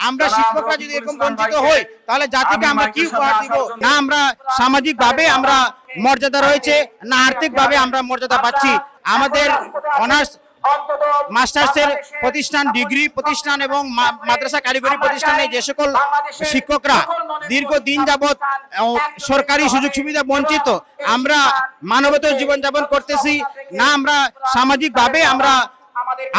আমরা শিক্ষকরা যদি এরকম বঞ্চিত হই তাহলে জাতিকে আমরা কি উপহার দিব? না আমরা সামাজিক ভাবে আমরা মর্যাদা রয়েছে, না আর্থিক ভাবে আমরা মর্যাদা পাচ্ছি। আমাদের অনার্স মাস্টার্সের প্রতিষ্ঠান, ডিগ্রি প্রতিষ্ঠান এবং মাদ্রাসা কারিগরি প্রতিষ্ঠানে যে সকল শিক্ষকরা দীর্ঘদিন যাবৎ সরকারি সুযোগ সুবিধা বঞ্চিত, আমরা মানবতার জীবনযাপন করতেছি, না আমরা সামাজিকভাবে আমরা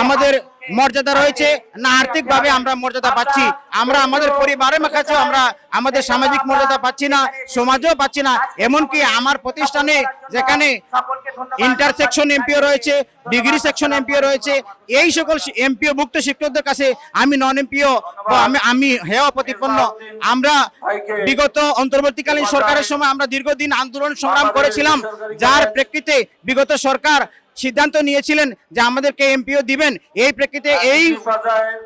আমাদের মর্যাদা রয়েছে, না আর্থিক ভাবে আমরা মর্যাদা পাচ্ছি। আমরা আমাদের পরিবারের কাছেও আমরা আমাদের সামাজিক মর্যাদা পাচ্ছি না, সমাজেও পাচ্ছি না। এমনকি আমার প্রতিষ্ঠানে যেখানে ইন্টার সেকশন এমপিও রয়েছে, ডিগ্রি সেকশন এমপিও রয়েছে, এই সকল এমপিও ভুক্ত শিক্ষকদের কাছে আমি নন এমপিও আমি হেয় প্রতিপন্ন। আমরা বিগত অন্তর্বর্তীকালীন সরকারের সময় আমরা দীর্ঘদিন আন্দোলন সংগ্রাম করেছিলাম, যার প্রেক্ষিতে বিগত সরকার সিদ্ধান্ত নিয়েছিলেন যে আমাদেরকে এমপিও দিবেন। এই প্রেক্ষিতে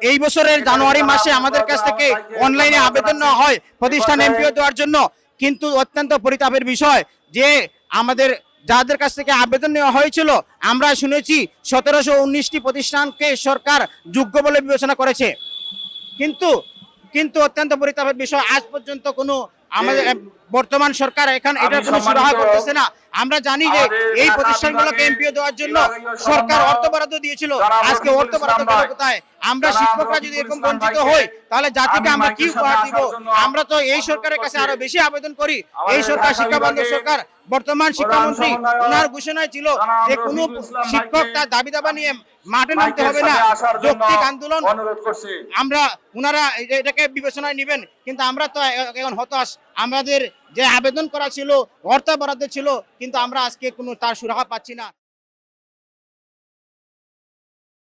এই বছরের জানুয়ারি মাসে আমাদের কাছ থেকে অনলাইনে আবেদন নেওয়া হয় প্রতিষ্ঠান এমপিও দেওয়ার জন্য। কিন্তু অত্যন্ত পরিতাপের বিষয় যে আমাদের যাদের কাছ থেকে আবেদন নেওয়া হয়েছিল, আমরা শুনেছি 1719টি প্রতিষ্ঠানকে সরকার যোগ্য বলে বিবেচনা করেছে। কিন্তু অত্যন্ত পরিতাপের বিষয়, আজ পর্যন্ত কোনো আমাদের বর্তমান সরকার এটার কোনো সুরাহা করতেছে না। আমরা জানি যে এই প্রতিষ্ঠানগুলোকে এমপিও দেওয়ার জন্য সরকার অর্থ বরাদ্দ দিয়েছিল, আজকে অর্থ বরাদ্দ গেল কোথায়? আমরা শিক্ষকরা যদি এরকম বঞ্চিত হই তাহলে জাতিকে আমরা কি উপহার দিব? আমরা তো এই সরকারের কাছে আরো বেশি আবেদন করি। এই সরকার শিক্ষা বান্ধব সরকার, বর্তমান শিক্ষামন্ত্রী ওনার ঘোষণায় ছিল যে কোনো শিক্ষক তার দাবি দাবা নিয়ে মাঠে নামতে হবে না, যৌক্তিক আন্দোলন আমরা ওনারা এটাকে বিবেচনায় নেবেন। কিন্তু আমরা তো এখন হতাশ, আমাদের যে আবেদন করা ছিল অর্থ বরাদ্দ ছিল, কিন্তু আমরা আজকে কোনো তার সুরাহা পাচ্ছি না।